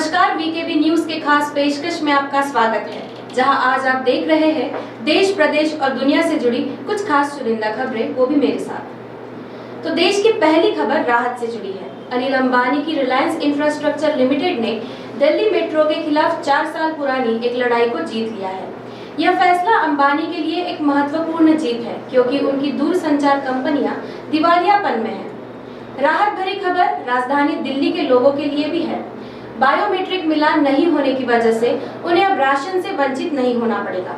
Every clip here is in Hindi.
नमस्कार, वीकेबी न्यूज के खास पेशकश में आपका स्वागत है, जहां आज आप देख रहे हैं देश, प्रदेश और दुनिया से जुड़ी कुछ खास चुनिंदा खबरें, वो भी मेरे साथ। तो देश की पहली खबर राहत से जुड़ी है। अनिल अंबानी की रिलायंस इंफ्रास्ट्रक्चर लिमिटेड ने दिल्ली मेट्रो के खिलाफ 4 साल पुरानी एक लड़ाई को जीत लिया है। यह फैसला अंबानी के लिए एक महत्वपूर्ण जीत है, क्योंकि उनकी दूरसंचार कंपनियां दिवालियापन में हैं। राहत भरी खबर राजधानी दिल्ली के लोगों के लिए भी है। बायोमेट्रिक मिलान नहीं होने की वजह से उन्हें अब राशन से वंचित नहीं होना पड़ेगा।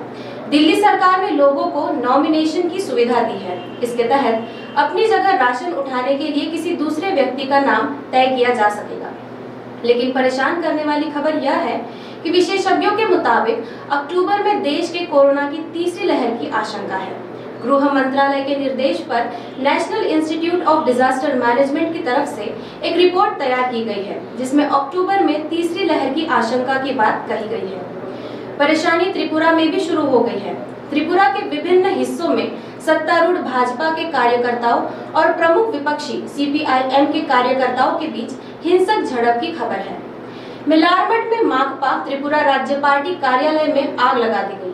दिल्ली सरकार ने लोगों को नॉमिनेशन की सुविधा दी है। इसके तहत अपनी जगह राशन उठाने के लिए किसी दूसरे व्यक्ति का नाम तय किया जा सकेगा। लेकिन परेशान करने वाली खबर यह है कि विशेषज्ञों के मुताबिक अक्टूबर में देश के कोरोना की तीसरी लहर की आशंका है। गृह मंत्रालय के निर्देश पर national institute of disaster management की तरफ से एक रिपोर्ट तैयार की गई है, जिसमें अक्टूबर में तीसरी लहर की आशंका की बात कही गई है। परेशानी त्रिपुरा में भी शुरू हो गई है। त्रिपुरा के विभिन्न हिस्सों में सत्तारूढ़ भाजपा के कार्यकर्ताओं और प्रमुख विपक्षी सीपीआईएम के कार्यकर्ताओं के बीच हिंसक झड़प की खबर है। मिलारमठ में माकपा त्रिपुरा राज्य पार्टी कार्यालय में आग लगा दी गई।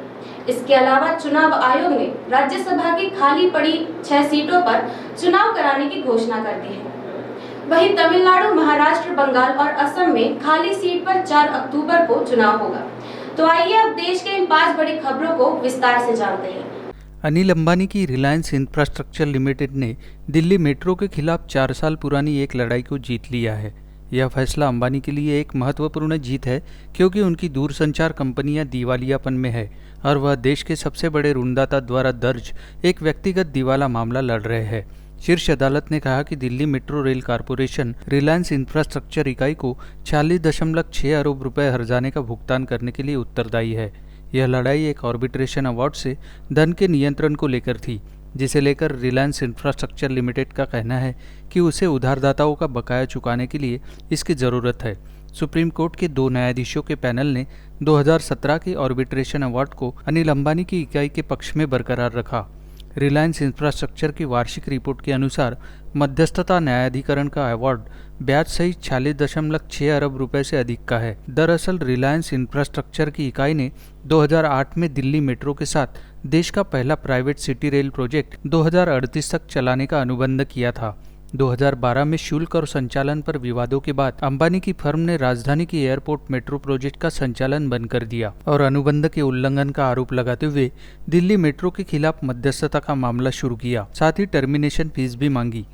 इसके अलावा चुनाव आयोग ने राज्यसभा की खाली पड़ी 6 सीटों पर चुनाव कराने की घोषणा कर दी है। वहीं तमिलनाडु, महाराष्ट्र, बंगाल और असम में खाली सीट पर 4 अक्टूबर को चुनाव होगा। तो आइए अब देश के इन 5 बड़ी खबरों को विस्तार से जानते हैं। अनिल अंबानी की रिलायंस इंफ्रास्ट्रक्चर लिमिटेड ने दिल्ली मेट्रो के खिलाफ 4 साल पुरानी एक लड़ाई को जीत लिया है। यह फैसला अंबानी के लिए एक महत्वपूर्ण जीत है, क्योंकि उनकी दूरसंचार कंपनियां दिवालियापन में है और वह देश के सबसे बड़े ऋणदाता द्वारा दर्ज एक व्यक्तिगत दिवाला मामला लड़ रहे हैं। शीर्ष अदालत ने कहा कि Delhi metro rail corporation Reliance infrastructure इकाई को 40.6 अरब रुपए हर्जाने का भुगतान करने के लिए उत्तरदायी है। यह लड़ाई एक आर्बिट्रेशन अवार्ड से धन के नियंत्रण को लेकर थी, जिसे लेकर रिलायंस इंफ्रास्ट्रक्चर लिमिटेड का कहना है कि उसे उधारदाताओं का बकाया चुकाने के लिए इसकी ज़रूरत है। सुप्रीम कोर्ट के 2 न्यायाधीशों के पैनल ने 2017 के आर्बिट्रेशन अवार्ड को अनिल अंबानी की इकाई के पक्ष में बरकरार रखा। रिलायंस इंफ्रास्ट्रक्चर की वार्षिक रिपोर्ट के अनुसार मध्यस्थता न्यायाधिकरण का अवार्ड ब्याज सहित 40.6 अरब रुपए से अधिक का है। दरअसल रिलायंस इंफ्रास्ट्रक्चर की इकाई ने 2008 में दिल्ली मेट्रो के साथ देश का पहला प्राइवेट सिटी रेल प्रोजेक्ट 2038 तक चलाने का अनुबंध किया था। 2012 में शुल्क और संचालन पर विवादों के बाद अंबानी की फर्म ने राजधानी की एयरपोर्ट मेट्रो प्रोजेक्ट का संचालन बंद कर दिया और अनुबंध के उल्लंघन का आरोप लगाते हुए दिल्ली मेट्रो के खिलाफ मध्यस्थता का मामला शुरू किया। साथ ही टर्मिनेशन फीस भी मांगी।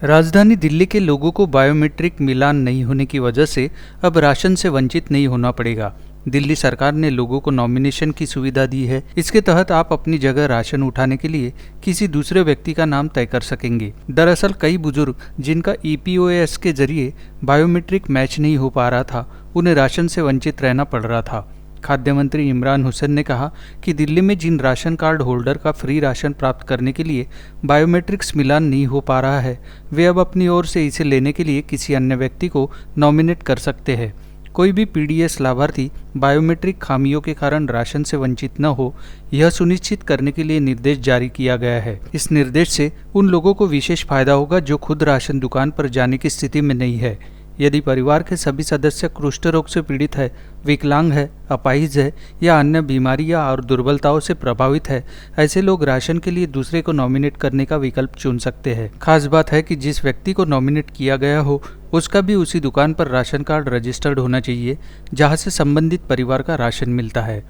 राजधानी दिल्ली के लोगों को बायोमेट्रिक मिलान नहीं होने की वजह से अब राशन से वंचित नहीं होना पड़ेगा। दिल्ली सरकार ने लोगों को नॉमिनेशन की सुविधा दी है। इसके तहत आप अपनी जगह राशन उठाने के लिए किसी दूसरे व्यक्ति का नाम तय कर सकेंगे। दरअसल कई बुजुर्ग जिनका ईपीओएस के जरिए बायोमेट्रिक मैच नहीं हो पा रहा था, उन्हें राशन से वंचित रहना पड़ रहा था। खाद्य मंत्री इमरान हुसैन ने कहा कि दिल्ली में जिन राशन कार्ड होल्डर का फ्री राशन प्राप्त करने के लिए बायोमेट्रिक्स मिलान नहीं हो पा रहा है, वे अब अपनी ओर से इसे लेने के लिए किसी अन्य व्यक्ति को नॉमिनेट कर सकते हैं। कोई भी पीडीएस लाभार्थी बायोमेट्रिक खामियों के कारण राशन से वंचित न हो, यह सुनिश्चित करने के लिए निर्देश जारी किया गया है। इस निर्देश से उन लोगों को विशेष फायदा होगा जो खुद राशन दुकान पर जाने की स्थिति में नहीं है। यदि परिवार के सभी सदस्य कुष्ठ रोग से पीड़ित है, विकलांग है, अपाहिज है या अन्य बीमारियां और दुर्बलताओं से प्रभावित है, ऐसे लोग राशन के लिए दूसरे को नॉमिनेट करने का विकल्प चुन सकते हैं। खास बात है कि जिस व्यक्ति को नॉमिनेट किया गया हो, उसका भी उसी दुकान पर राशन कार्ड रजिस्टर्ड होना चाहिए जहां से संबंधित परिवार का राशन मिलता है।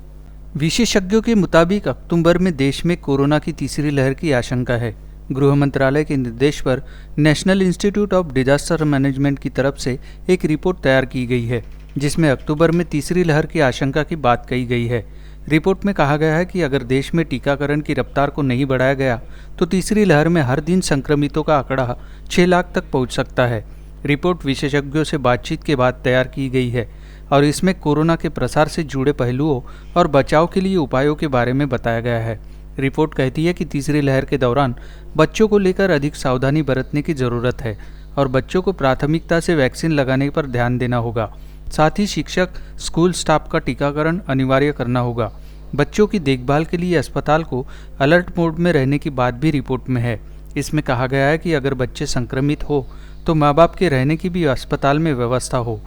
विशेषज्ञों के मुताबिक अक्टूबर में देश में कोरोना की तीसरी लहर की आशंका है। गृह मंत्रालय के निर्देश पर national institute of disaster management की तरफ से एक रिपोर्ट तैयार की गई है, जिसमें अक्टूबर में तीसरी लहर की आशंका की बात कही गई है। रिपोर्ट में कहा गया है कि अगर देश में टीकाकरण की रफ्तार को नहीं बढ़ाया गया तो तीसरी लहर में हर दिन संक्रमितों का आंकड़ा 6 लाख तक पहुंच सकता है। रिपोर्ट विशेषज्ञों से बातचीत के बाद तैयार की गई है और इसमें कोरोना के प्रसार से जुड़े पहलुओं और बचाव के लिए उपायों के बारे में बताया गया है। रिपोर्ट कहती है कि तीसरी लहर के दौरान बच्चों को लेकर अधिक सावधानी बरतने की ज़रूरत है और बच्चों को प्राथमिकता से वैक्सीन लगाने पर ध्यान देना होगा। साथ ही शिक्षक, स्कूल स्टाफ का टीकाकरण अनिवार्य करना होगा। बच्चों की देखभाल के लिए अस्पताल को अलर्ट मोड में रहने की बात भी रिपोर्ट में है। इसमें कहा गया है कि अगर बच्चे संक्रमित हो तो माँ बाप के रहने की भी अस्पताल में व्यवस्था हो।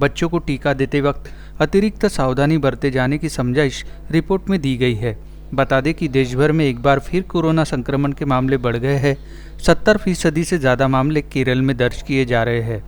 बच्चों को टीका देते वक्त अतिरिक्त सावधानी बरते जाने की समझाइश रिपोर्ट में दी गई है। बता दें कि देश भर में एक बार फिर कोरोना संक्रमण के मामले बढ़ गए हैं। 70% से ज़्यादा मामले केरल में दर्ज किए जा रहे हैं।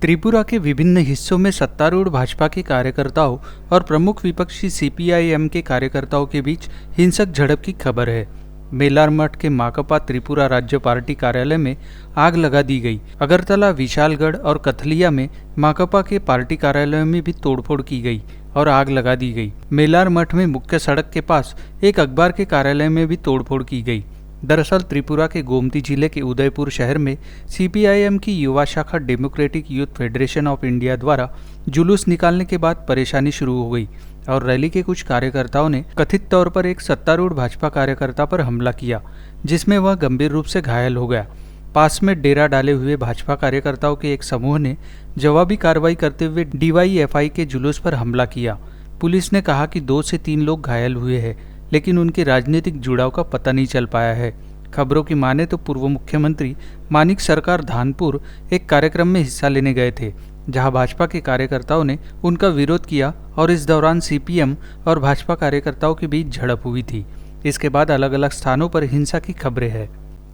त्रिपुरा के विभिन्न हिस्सों में सत्तारूढ़ भाजपा के कार्यकर्ताओं और प्रमुख विपक्षी CPIM के कार्यकर्ताओं के बीच हिंसक झड़प की खबर है। मेलार मठ के माकपा त्रिपुरा राज्य पार्टी कार्यालय में आग लगा दी गई। अगरतला, विशालगढ़ और कथलिया में माकपा के पार्टी कार्यालयों में भी तोड़फोड़ की गई और आग लगा दी गई। मेलार मठ में मुख्य सड़क के पास एक अखबार के कार्यालय में भी तोड़फोड़ की गई। दरअसल त्रिपुरा के गोमती जिले के उदयपुर शहर में CPIM की युवा शाखा democratic youth federation of India द्वारा जुलूस निकालने के बाद परेशानी शुरू हो गई और रैली के कुछ कार्यकर्ताओं ने कथित तौर पर एक सत्तारूढ़ भाजपा कार्यकर्ता पर हमला किया, जिसमें वह गंभीर रूप से घायल हो गया। पास में डेरा डाले हुए भाजपा कार्यकर्ताओं के एक समूह ने जवाबी कार्रवाई करते हुए DYFI के जुलूस पर हमला किया। पुलिस ने कहा कि 2 से 3 लोग घायल हुए हैं, लेकिन उनके राजनीतिक जुड़ाव का पता नहीं चल पाया है। खबरों की माने तो पूर्व मुख्यमंत्री मानिक सरकार धानपुर एक कार्यक्रम में हिस्सा लेने गए थे, जहां भाजपा के कार्यकर्ताओं ने उनका विरोध किया और इस दौरान CPM और भाजपा कार्यकर्ताओं के बीच झड़प हुई थी। इसके बाद अलग अलग स्थानों पर हिंसा की खबरें हैं।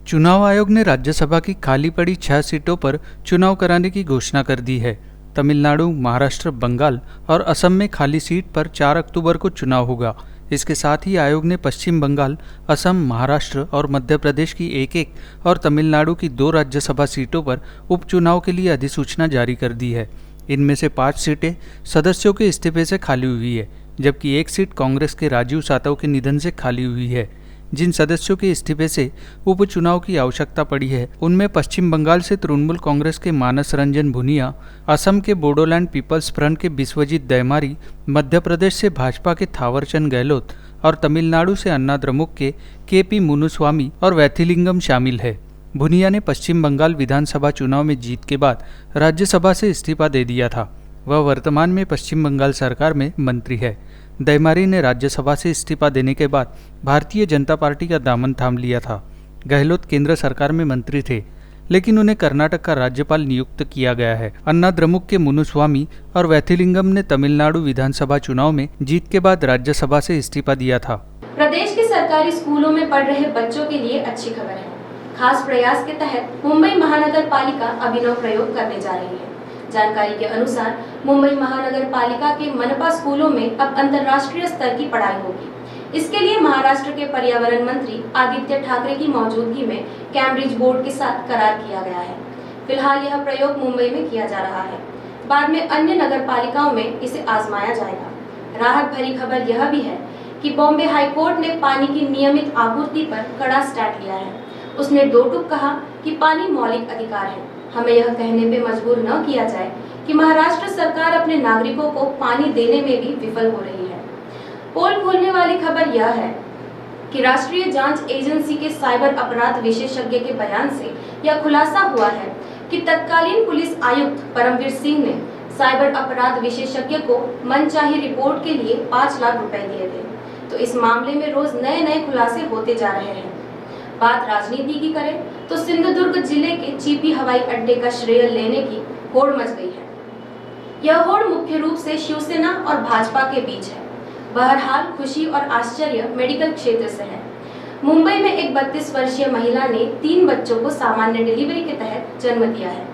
चुनाव आयोग ने राज्यसभा की खाली पड़ी 6 सीटों पर चुनाव कराने की घोषणा कर दी है। तमिलनाडु, महाराष्ट्र, बंगाल और असम में खाली सीट पर 4 अक्टूबर को चुनाव होगा। इसके साथ ही आयोग ने पश्चिम बंगाल, असम, महाराष्ट्र और मध्य प्रदेश की 1-1 और तमिलनाडु की 2 राज्यसभा सीटों पर उपचुनाव के लिए अधिसूचना जारी कर दी है। इनमें से 5 सीटें सदस्यों के इस्तीफे से खाली हुई है, जबकि 1 सीट कांग्रेस के राजीव सातव के निधन से खाली हुई है। जिन सदस्यों के इस्तीफे से उपचुनाव की आवश्यकता पड़ी है, उनमें पश्चिम बंगाल से तृणमूल कांग्रेस के मानस रंजन भुनिया, असम के बोडोलैंड पीपल्स फ्रंट के बिस्वजीत दैमारी, मध्य प्रदेश से भाजपा के थावरचंद गहलोत और तमिलनाडु से अन्ना द्रमुक के KP मुनुस्वामी और वैथिलिंगम शामिल है। भुनिया ने पश्चिम बंगाल विधानसभा चुनाव में जीत के बाद राज्यसभा से इस्तीफा दे दिया था। वह वर्तमान में पश्चिम बंगाल सरकार में मंत्री है। दैमारी ने राज्यसभा से इस्तीफा देने के बाद भारतीय जनता पार्टी का दामन थाम लिया था। गहलोत केंद्र सरकार में मंत्री थे, लेकिन उन्हें कर्नाटक का राज्यपाल नियुक्त किया गया है। अन्ना द्रमुक के मुनुस्वामी और वैथिलिंगम ने तमिलनाडु विधानसभा चुनाव में जीत के बाद राज्यसभा से इस्तीफा दिया था। प्रदेश के सरकारी स्कूलों में पढ़ रहे बच्चों के लिए अच्छी खबर है। खास प्रयास के तहत मुंबई महानगर पालिका अभिनव प्रयोग करने जा रही है। जानकारी के अनुसार मुंबई महानगर पालिका के मनपा स्कूलों में अब अंतर्राष्ट्रीय स्तर की पढ़ाई होगी। इसके लिए महाराष्ट्र के पर्यावरण मंत्री आदित्य ठाकरे की मौजूदगी में कैम्ब्रिज बोर्ड के साथ करार किया गया है। फिलहाल यह प्रयोग मुंबई में किया जा रहा है। बाद में अन्य नगर पालिकाओं में इसे आजमाया जाएगा। राहत भरी खबर यह भी है कि बॉम्बे हाईकोर्ट ने पानी की नियमित आपूर्ति पर कड़ा स्टैंड लिया है। उसने 2 टूक कहा कि पानी मौलिक अधिकार है। हमें यह कहने पे मजबूर न किया जाए कि महाराष्ट्र सरकार अपने नागरिकों को पानी देने में भी विफल हो रही है। पोल खोलने वाली खबर यह है कि राष्ट्रीय जांच एजेंसी के साइबर अपराध विशेषज्ञ के बयान से यह खुलासा हुआ है कि तत्कालीन पुलिस आयुक्त परमवीर सिंह ने साइबर अपराध विशेषज्ञ को मनचाही रिपोर्ट के लिए 5 लाख रुपए दिए थे। तो इस मामले में रोज नए खुलासे होते जा रहे हैं। बात राजनीति की करें तो सिंधुदुर्ग जिले के चीपी हवाई अड्डे का श्रेय लेने की होड़ मच गई है। यह होड़ मुख्य रूप से शिवसेना और भाजपा के बीच है। बहरहाल खुशी और आश्चर्य मेडिकल क्षेत्र से है। मुंबई में एक 32 वर्षीय महिला ने 3 बच्चों को सामान्य डिलीवरी के तहत जन्म दिया है।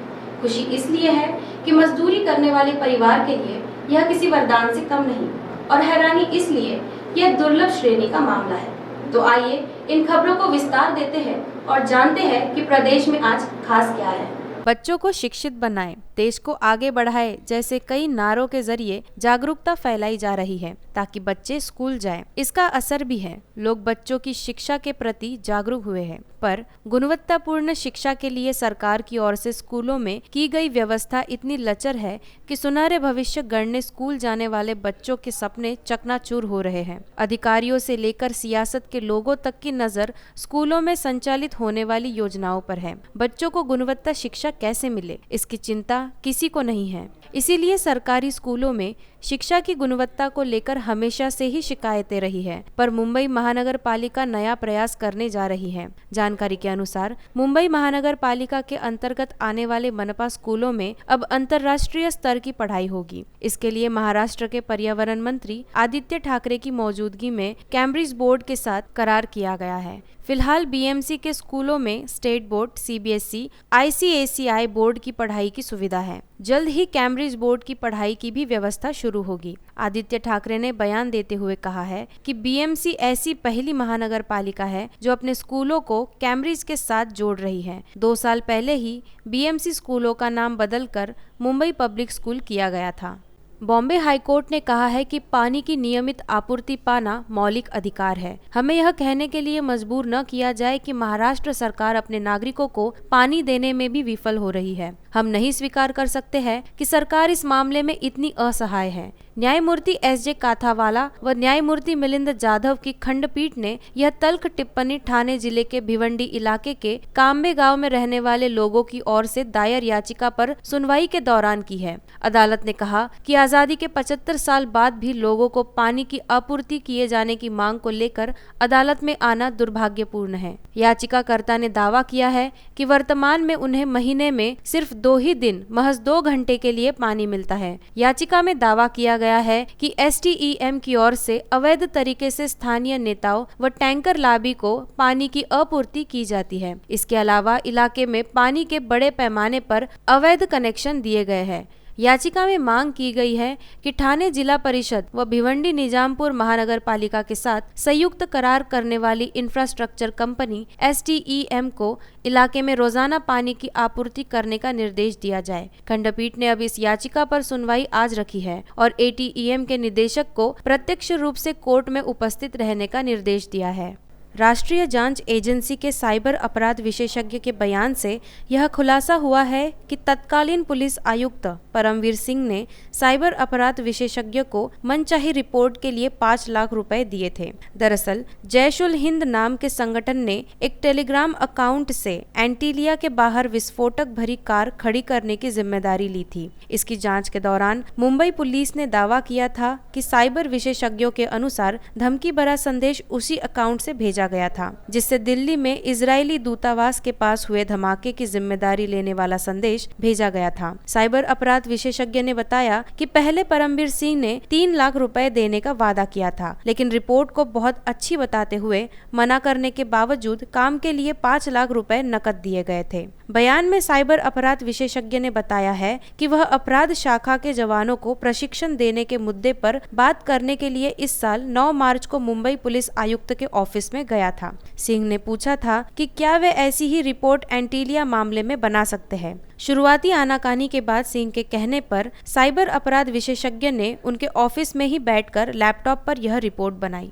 खुशी इसलिए है कि मजदूरी करने वाले परिवार के लिए यह किसी वरदान से कम नहीं, और हैरानी इसलिए यह दुर्लभ श्रेणी का मामला है। तो आइए इन खबरों को विस्तार देते हैं और जानते हैं कि प्रदेश में आज खास क्या है। बच्चों को शिक्षित बनाएं, देश को आगे बढ़ाएं जैसे कई नारों के जरिए जागरूकता फैलाई जा रही है ताकि बच्चे स्कूल जाएं। इसका असर भी है। लोग बच्चों की शिक्षा के प्रति जागरूक हुए हैं, पर गुणवत्तापूर्ण शिक्षा के लिए सरकार की ओर से स्कूलों में की गई व्यवस्था इतनी लचर है कि सुनहरे भविष्य गढ़ने स्कूल जाने वाले बच्चों के सपने चकनाचूर हो रहे हैं। अधिकारियों से लेकर सियासत के लोगों तक की नजर स्कूलों में संचालित होने वाली योजनाओं पर है। बच्चों को गुणवत्ता शिक्षा कैसे मिले, इसकी चिंता किसी को नहीं है। इसीलिए सरकारी स्कूलों में शिक्षा की गुणवत्ता को लेकर हमेशा से ही शिकायतें रही है, पर मुंबई महानगर पालिका नया प्रयास करने जा रही है। जानकारी के अनुसार मुंबई महानगर पालिका के अंतर्गत आने वाले मनपा स्कूलों में अब अंतर्राष्ट्रीय स्तर की पढ़ाई होगी। इसके लिए महाराष्ट्र के पर्यावरण मंत्री आदित्य ठाकरे की मौजूदगी में कैम्ब्रिज बोर्ड के साथ करार किया गया है। फिलहाल बीएमसी के स्कूलों में state board, CBSE, ICSE board की पढ़ाई की सुविधा है। जल्द ही कैम्ब्रिज बोर्ड की पढ़ाई की भी व्यवस्था शुरू होगी। आदित्य ठाकरे ने बयान देते हुए कहा है कि बीएमसी ऐसी पहली महानगर पालिका है जो अपने स्कूलों को कैम्ब्रिज के साथ जोड़ रही है। 2 साल पहले ही बीएमसी स्कूलों का नाम बदलकर मुंबई पब्लिक स्कूल किया गया था। बॉम्बे हाईकोर्ट ने कहा है कि पानी की नियमित आपूर्ति पाना मौलिक अधिकार है। हमें यह कहने के लिए मजबूर न किया जाए कि महाराष्ट्र सरकार अपने नागरिकों को पानी देने में भी विफल हो रही है। हम नहीं स्वीकार कर सकते हैं कि सरकार इस मामले में इतनी असहाय है। न्यायमूर्ति एसजे काथावाला व न्यायमूर्ति मिलिंद जाधव की खंडपीठ ने यह तल्ख टिप्पणी ठाणे जिले के भिवंडी इलाके के काम्बे गांव में रहने वाले लोगों की ओर से दायर याचिका पर सुनवाई के दौरान की है। अदालत ने कहा कि आजादी के 75 साल बाद भी लोगों को पानी की आपूर्ति किए जाने की मांग को लेकर अदालत में आना दुर्भाग्यपूर्ण है। याचिकाकर्ता ने दावा किया है कि वर्तमान में उन्हें महीने में सिर्फ 2 ही दिन महज 2 घंटे के लिए पानी मिलता है। याचिका में दावा किया गया है कि एसटीईएम की ओर से अवैध तरीके से स्थानीय नेताओं व टैंकर लाबी को पानी की आपूर्ति की जाती है। इसके अलावा इलाके में पानी के बड़े पैमाने पर अवैध कनेक्शन दिए गए हैं। याचिका में मांग की गई है कि ठाणे जिला परिषद व भिवंडी निजामपुर महानगर पालिका के साथ संयुक्त करार करने वाली इंफ्रास्ट्रक्चर कंपनी एसटीईएम को इलाके में रोजाना पानी की आपूर्ति करने का निर्देश दिया जाए। खंडपीठ ने अब इस याचिका पर सुनवाई आज रखी है और एटीईएम के निदेशक को प्रत्यक्ष रूप से कोर्ट में उपस्थित रहने का निर्देश दिया है। राष्ट्रीय जांच एजेंसी के साइबर अपराध विशेषज्ञ के बयान से यह खुलासा हुआ है कि तत्कालीन पुलिस आयुक्त परमवीर सिंह ने साइबर अपराध विशेषज्ञ को मनचाही रिपोर्ट के लिए 5 लाख रुपए दिए थे। दरअसल जैश-उल हिंद नाम के संगठन ने एक टेलीग्राम अकाउंट से एंटीलिया के बाहर विस्फोटक भरी कार खड़ी करने की जिम्मेदारी ली थी। इसकी जांच के दौरान मुंबई पुलिस ने दावा किया था कि साइबर विशेषज्ञों के अनुसार धमकी भरा संदेश उसी अकाउंट से भेजा गया था, जिससे दिल्ली में इजरायली दूतावास के पास हुए धमाके की जिम्मेदारी लेने वाला संदेश भेजा गया था। साइबर अपराध विशेषज्ञ ने बताया कि पहले परमवीर सिंह ने 3 लाख रुपए देने का वादा किया था, लेकिन रिपोर्ट को बहुत अच्छी बताते हुए मना करने के बावजूद काम के लिए 5 लाख रुपए नकद दिए गए थे। बयान में साइबर अपराध विशेषज्ञ ने बताया है कि वह अपराध शाखा के जवानों को प्रशिक्षण देने के मुद्दे पर बात करने के लिए इस साल 9 मार्च को मुंबई पुलिस आयुक्त के ऑफिस में गया था। सिंह ने पूछा था कि क्या वे ऐसी ही रिपोर्ट एंटीलिया मामले में बना सकते हैं। शुरुआती आनाकानी के बाद सिंह के कहने पर साइबर अपराध विशेषज्ञ ने उनके ऑफिस में ही बैठकर लैपटॉप पर यह रिपोर्ट बनाई।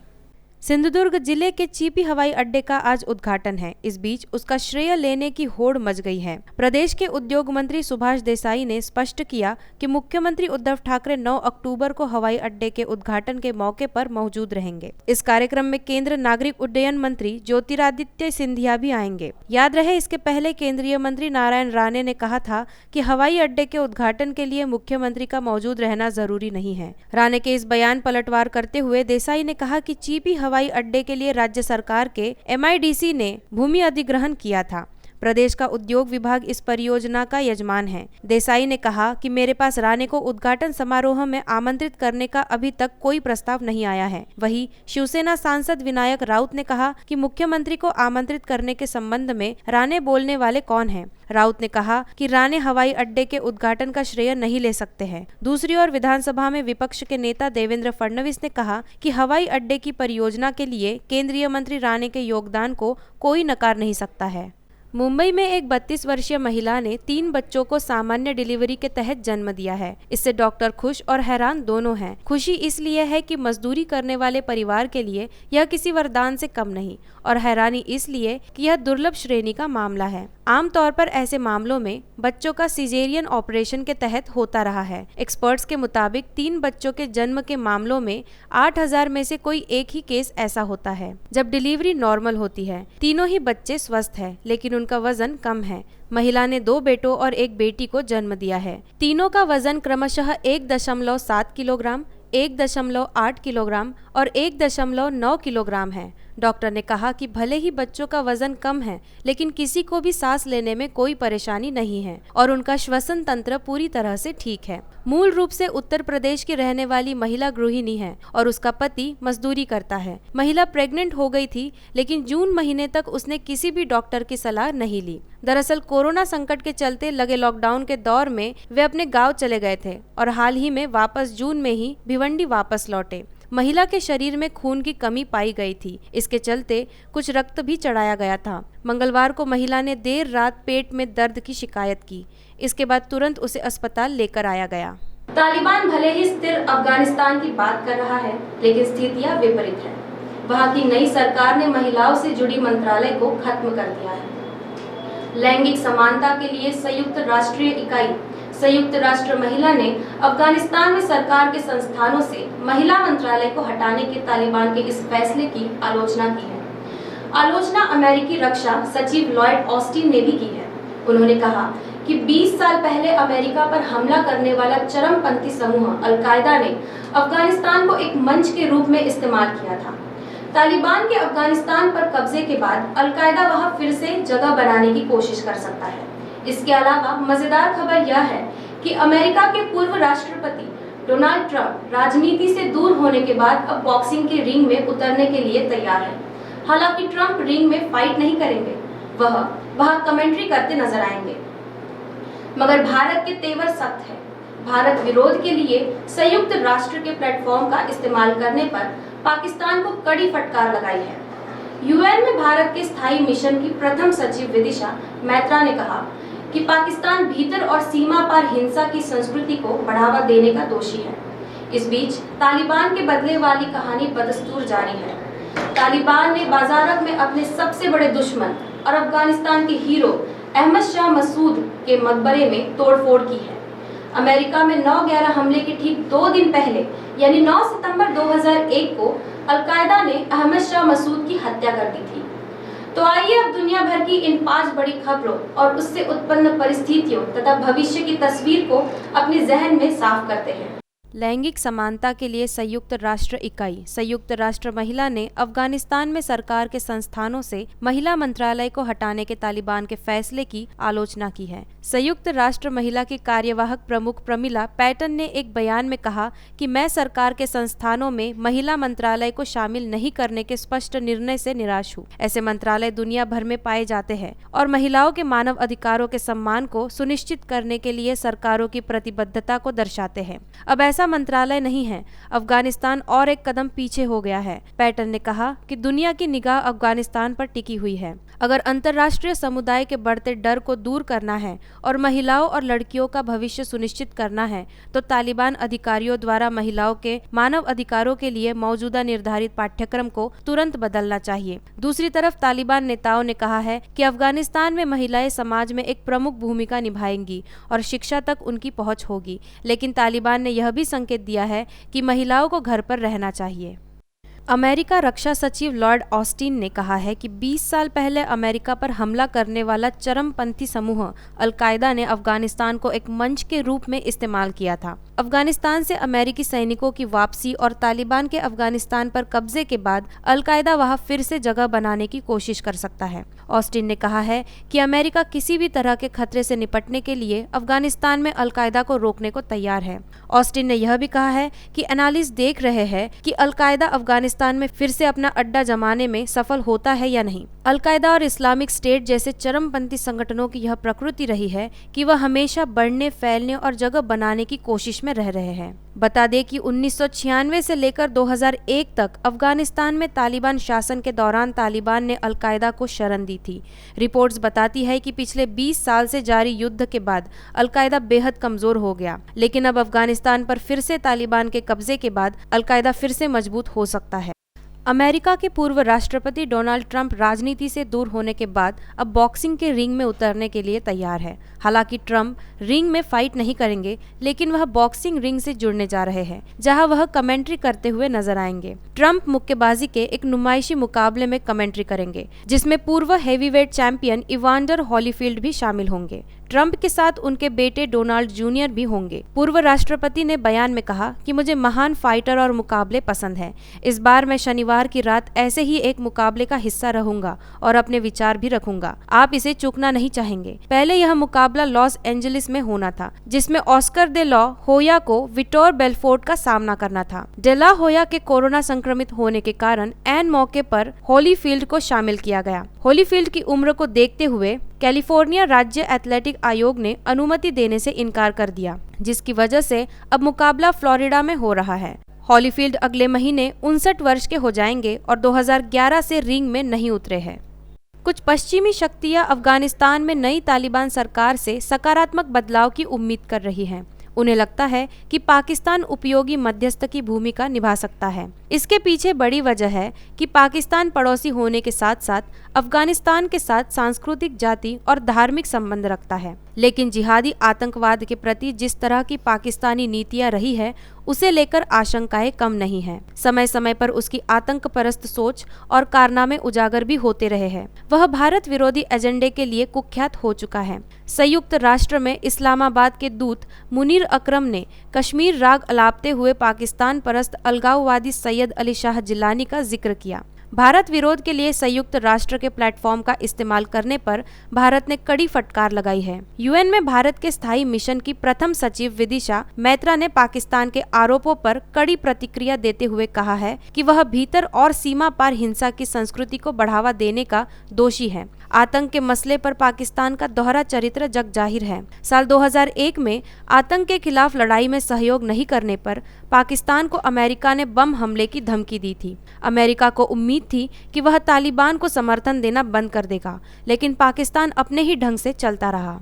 सिंधुदुर्ग जिले के चीपी हवाई अड्डे का आज उद्घाटन है। इस बीच उसका श्रेय लेने की होड़ मच गई है। प्रदेश के उद्योग मंत्री सुभाष देसाई ने स्पष्ट किया कि मुख्यमंत्री उद्धव ठाकरे 9 अक्टूबर को हवाई अड्डे के उद्घाटन के मौके पर मौजूद रहेंगे। इस कार्यक्रम में केंद्र नागरिक उड्डयन मंत्री ज्योतिरादित्य सिंधिया भी आएंगे। याद रहे, इसके पहले केंद्रीय मंत्री नारायण राणे ने कहा था कि हवाई अड्डे के उद्घाटन के लिए मुख्यमंत्री का मौजूद रहना जरूरी नहीं है। राणे के इस बयान पलटवार करते हुए देसाई ने कहा कि चीपी हवाई अड्डे के लिए राज्य सरकार के MIDC ने भूमि अधिग्रहण किया था। प्रदेश का उद्योग विभाग इस परियोजना का यजमान है। देसाई ने कहा कि मेरे पास राणे को उद्घाटन समारोह में आमंत्रित करने का अभी तक कोई प्रस्ताव नहीं आया है। वहीं शिवसेना सांसद विनायक राउत ने कहा कि मुख्यमंत्री को आमंत्रित करने के संबंध में राणे बोलने वाले कौन हैं। राउत ने कहा कि राणे हवाई अड्डे के उद्घाटन का श्रेय नहीं ले सकते हैं। दूसरी ओर विधानसभा में विपक्ष के नेता देवेंद्र फडणवीस ने कहा कि हवाई अड्डे की परियोजना के लिए केंद्रीय मंत्री राणे के योगदान को कोई नकार नहीं सकता है। मुंबई में एक 32 वर्षीय महिला ने 3 बच्चों को सामान्य डिलीवरी के तहत जन्म दिया है। इससे डॉक्टर खुश और हैरान दोनों हैं। खुशी इसलिए है कि मजदूरी करने वाले परिवार के लिए यह किसी वरदान से कम नहीं, और हैरानी इसलिए कि यह दुर्लभ श्रेणी का मामला है। आमतौर पर ऐसे मामलों में बच्चों का सिजेरियन ऑपरेशन के तहत होता रहा है। एक्सपर्ट्स के मुताबिक 3 बच्चों के जन्म के मामलों में 8000 में से कोई एक ही केस ऐसा होता है जब डिलीवरी नॉर्मल होती है। तीनों ही बच्चे स्वस्थ हैं, लेकिन उनका वजन कम है। महिला ने 2 बेटों और 1 बेटी को जन्म दिया है। तीनों का वजन क्रमशः 1.7 किलोग्राम, 1.8 किलोग्राम और 1.9 किलोग्राम है। डॉक्टर ने कहा कि भले ही बच्चों का वजन कम है, लेकिन किसी को भी सांस लेने में कोई परेशानी नहीं है और उनका श्वसन तंत्र पूरी तरह से ठीक है। मूल रूप से उत्तर प्रदेश की रहने वाली महिला गृहिणी है और उसका पति मजदूरी करता है। महिला प्रेग्नेंट हो गई थी, लेकिन जून महीने तक उसने किसी भी डॉक्टर की सलाह नहीं ली। दरअसल कोरोना संकट के चलते लगे लॉकडाउन के दौर में वे अपने गांव चले गए थे और हाल ही में वापस जून में ही भिवंडी वापस लौटे। महिला के शरीर में खून की कमी पाई गई थी, इसके चलते कुछ रक्त भी चढ़ाया गया था। मंगलवार को महिला ने देर रात पेट में दर्द की शिकायत की। इसके बाद तुरंत उसे अस्पताल लेकर आया गया। तालिबान भले ही स्थिर अफगानिस्तान की बात कर रहा है, लेकिन स्थितियां विपरीत है। वहां की नई सरकार ने महिलाओं से जुड़ी मंत्रालय को खत्म कर दिया है। लैंगिक समानता के लिए संयुक्त राष्ट्रीय इकाई संयुक्त राष्ट्र महिला ने अफगानिस्तान में सरकार के संस्थानों से महिला मंत्रालय को हटाने के तालिबान के इस फैसले की आलोचना की है। आलोचना अमेरिकी रक्षा सचिव लॉयड ऑस्टिन ने भी की है। उन्होंने कहा कि 20 साल पहले अमेरिका पर हमला करने वाला चरमपंथी समूह अल-कायदा ने अफगानिस्तान को एक मंच के रूप में इस्तेमाल किया था। तालिबान के अफगानिस्तान पर कब्जे के बाद अल-कायदा वहां फिर से जगह बनाने की कोशिश कर सकता है। इसके अलावा मजेदार खबर यह है कि अमेरिका के पूर्व राष्ट्रपति डोनाल्ड ट्रंप राजनीति से दूर होने के बाद अब बॉक्सिंग के रिंग में उतरने के लिए तैयार है। हालांकि ट्रंप रिंग में फाइट नहीं करेंगे, वह वहां कमेंट्री करते नजर आएंगे। मगर भारत के तेवर सख्त है। भारत विरोध के लिए संयुक्त राष्ट्र के प्लेटफॉर्म का इस्तेमाल करने पर पाकिस्तान को कड़ी फटकार लगाई है। यूएन में भारत के स्थायी मिशन की प्रथम सचिव विदिशा मैत्रा ने कहा कि पाकिस्तान भीतर और सीमा पार हिंसा की संस्कृति को बढ़ावा देने का दोषी है। इस बीच तालिबान के बदले वाली कहानी बदस्तूर जारी है। तालिबान ने बाजारक में अपने सबसे बड़े दुश्मन और अफगानिस्तान के हीरो अहमद शाह मसूद के मकबरे में तोड़फोड़ की है। अमेरिका में 9/11 हमले के ठीक 2 दिन पहले यानी 9 सितंबर 2001 को अल-कायदा ने अहमद शाह मसूद की हत्या कर दी थी। तो आइए अब दुनिया भर की इन 5 बड़ी खबरों और उससे उत्पन्न परिस्थितियों तथा भविष्य की तस्वीर को अपने जहन में साफ करते हैं। लैंगिक समानता के लिए संयुक्त राष्ट्र इकाई संयुक्त राष्ट्र महिला ने अफगानिस्तान में सरकार के संस्थानों से महिला मंत्रालय को हटाने के तालिबान के फैसले की आलोचना की है। संयुक्त राष्ट्र महिला की कार्यवाहक प्रमुख प्रमिला पैटन ने एक बयान में कहा कि मैं सरकार के संस्थानों में महिला मंत्रालय को शामिल नहीं करने के स्पष्ट निर्णय से निराश हूँ। ऐसे मंत्रालय दुनिया भर में पाए जाते हैं और महिलाओं के मानव अधिकारों के सम्मान को सुनिश्चित करने के लिए सरकारों की प्रतिबद्धता को दर्शाते हैं। अब ऐसा मंत्रालय नहीं है। अफगानिस्तान और एक कदम पीछे हो गया है। पैटन ने कहा कि दुनिया की निगाह अफगानिस्तान पर टिकी हुई है। अगर अंतर्राष्ट्रीय समुदाय के बढ़ते डर को दूर करना है और महिलाओं और लड़कियों का भविष्य सुनिश्चित करना है, तो तालिबान अधिकारियों द्वारा महिलाओं के मानव अधिकारों के लिए मौजूदा निर्धारित पाठ्यक्रम को तुरंत बदलना चाहिए। दूसरी तरफ तालिबान नेताओं ने कहा है कि अफगानिस्तान में महिलाएं समाज में एक प्रमुख भूमिका निभाएंगी और शिक्षा तक उनकी पहुंच होगी, लेकिन तालिबान ने यह भी संकेत दिया है कि महिलाओं को घर पर रहना चाहिए। अमेरिका रक्षा सचिव लॉर्ड ऑस्टिन ने कहा है कि 20 साल पहले अमेरिका पर हमला करने वाला चरमपंथी समूह अल-कायदा ने अफगानिस्तान को एक मंच के रूप में इस्तेमाल किया था। अफगानिस्तान से अमेरिकी सैनिकों की वापसी और तालिबान के अफगानिस्तान पर कब्जे के बाद अल-कायदा वहां फिर से जगह बनाने की कोशिश कर सकता है। ऑस्टिन ने कहा है कि अमेरिका किसी भी तरह के खतरे से निपटने के लिए अफगानिस्तान में अल-कायदा को रोकने को तैयार है। ऑस्टिन ने यह भी कहा है कि एनालिस्ट देख रहे हैं कि अल-कायदा अफगानिस्तान में फिर से अपना अड्डा जमाने में सफल होता है या नहीं। अल-कायदा और इस्लामिक स्टेट जैसे चरमपंथी संगठनों की यह प्रकृति रही है कि वह हमेशा बढ़ने, फैलने और जगह बनाने की कोशिश में रह रहे हैं। बता दें कि 1996 से लेकर 2001 तक अफगानिस्तान में तालिबान शासन के दौरान तालिबान ने अल-कायदा को शरण दी थी। रिपोर्ट्स बताती है कि पिछले 20 साल से जारी युद्ध के बाद अल-कायदा बेहद कमजोर हो गया, लेकिन अब अफगानिस्तान पर फिर से तालिबान के कब्जे के बाद अल-कायदा फिर से मजबूत हो सकता है। अमेरिका के पूर्व राष्ट्रपति डोनाल्ड ट्रंप राजनीति से दूर होने के बाद अब बॉक्सिंग के रिंग में उतरने के लिए तैयार है। हालांकि ट्रंप रिंग में फाइट नहीं करेंगे, लेकिन वह बॉक्सिंग रिंग से जुड़ने जा रहे हैं, जहां वह कमेंट्री करते हुए नजर आएंगे। ट्रंप मुक्केबाजी के एक नुमाइशी मुकाबले में कमेंट्री करेंगे, जिसमें पूर्व हेवीवेट चैंपियन इवांडर हॉलीफील्ड भी शामिल होंगे। ट्रंप के साथ उनके बेटे डोनाल्ड जूनियर भी होंगे। पूर्व राष्ट्रपति ने बयान में कहा कि मुझे महान फाइटर और मुकाबले पसंद हैं। इस बार मैं शनिवार की रात ऐसे ही एक मुकाबले का हिस्सा रहूंगा और अपने विचार भी रखूंगा। आप इसे चूकना नहीं चाहेंगे। पहले यह मुकाबला लॉस एंजलिस में होना था, जिसमें ऑस्कर दे ला होया को विक्टर बेलफोर्ट का सामना करना था। डे ला होया के कोरोना संक्रमित होने के कारण ऐन मौके पर हॉलीफील्ड को शामिल किया गया। हॉलीफील्ड की उम्र को देखते हुए कैलिफोर्निया राज्य एथलेटिक आयोग ने अनुमति देने से इनकार कर दिया, जिसकी वजह से अब मुकाबला फ्लोरिडा में हो रहा है। हॉलीफील्ड अगले महीने 59 वर्ष के हो जाएंगे और 2011 से रिंग में नहीं उतरे हैं। कुछ पश्चिमी शक्तियां अफगानिस्तान में नई तालिबान सरकार से सकारात्मक बदलाव की उम्मीद कर रही हैं। उन्हें लगता है कि पाकिस्तान उपयोगी मध्यस्थ की भूमिका निभा सकता है। इसके पीछे बड़ी वजह है कि पाकिस्तान पड़ोसी होने के साथ साथ अफगानिस्तान के साथ सांस्कृतिक, जाति और धार्मिक संबंध रखता है। लेकिन जिहादी आतंकवाद के प्रति जिस तरह की पाकिस्तानी नीतियां रही है, उसे लेकर आशंकाएं कम नहीं है। समय समय पर उसकी आतंक परस्त सोच और कारनामे उजागर भी होते रहे हैं। वह भारत विरोधी एजेंडे के लिए कुख्यात हो चुका है। संयुक्त राष्ट्र में इस्लामाबाद के दूत मुनीर अकरम ने कश्मीर राग अलापते हुए पाकिस्तान परस्त अलगाववादी सैयद अली शाह जिलानी का जिक्र किया। भारत विरोध के लिए संयुक्त राष्ट्र के प्लेटफॉर्म का इस्तेमाल करने पर भारत ने कड़ी फटकार लगाई है। यूएन में भारत के स्थायी मिशन की प्रथम सचिव विदिशा मैत्रा ने पाकिस्तान के आरोपों पर कड़ी प्रतिक्रिया देते हुए कहा है कि वह भीतर और सीमा पार हिंसा की संस्कृति को बढ़ावा देने का दोषी है। आतंक के मसले पर पाकिस्तान का दोहरा चरित्र जग जाहिर है। साल 2001 में आतंक के खिलाफ लड़ाई में सहयोग नहीं करने पर पाकिस्तान को अमेरिका ने बम हमले की धमकी दी थी। अमेरिका को उम्मीद थी कि वह तालिबान को समर्थन देना बंद कर देगा, लेकिन पाकिस्तान अपने ही ढंग से चलता रहा।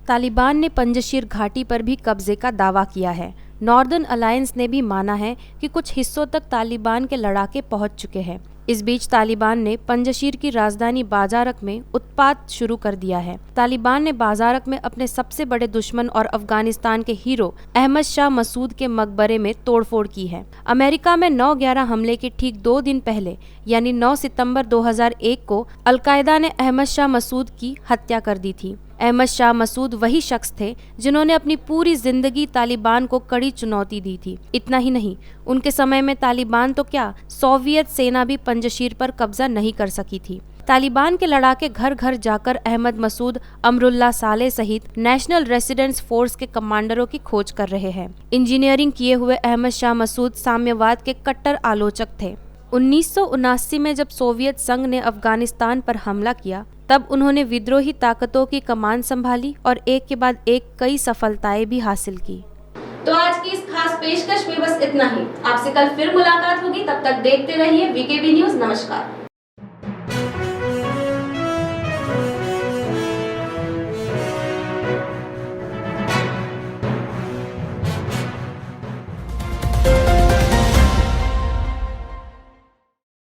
तालिबान ने पंजशीर घाटी पर भी कब्जे का दावा किया है। नॉर्दर्न अलायंस ने भी माना है कि कुछ हिस्सों तक तालिबान के लड़ाके पहुंच चुके हैं। इस बीच तालिबान ने पंजशीर की राजधानी बाजारक में उत्पात शुरू कर दिया है। तालिबान ने बाजारक में अपने सबसे बड़े दुश्मन और अफगानिस्तान के हीरो अहमद शाह मसूद के मकबरे में तोड़फोड़ की है। अमेरिका में 9/11 हमले के ठीक 2 दिन पहले यानी 9 सितंबर 2001 को अलकायदा ने अहमद शाह मसूद की हत्या कर दी थी। अहमद शाह मसूद वही शख्स थे जिन्होंने अपनी पूरी जिंदगी तालिबान को कड़ी चुनौती दी थी। इतना ही नहीं, उनके समय में तालिबान तो क्या, सोवियत सेना भी पंजशीर पर कब्जा नहीं कर सकी थी। तालिबान के लड़ाके घर घर जाकर अहमद मसूद, अमरुल्लाह साले सहित नेशनल रेसिडेंस फोर्स के कमांडरों की खोज कर रहे हैं। इंजीनियरिंग किए हुए अहमद शाह मसूद साम्यवाद के कट्टर आलोचक थे। 1979 में जब सोवियत संघ ने अफगानिस्तान पर हमला किया, तब उन्होंने विद्रोही ताकतों की कमान संभाली और एक के बाद एक कई सफलताएं भी हासिल की। तो आज की इस खास पेशकश में बस इतना ही। आपसे कल फिर मुलाकात होगी, तब तक देखते रहिए वीकेबी न्यूज़। नमस्कार।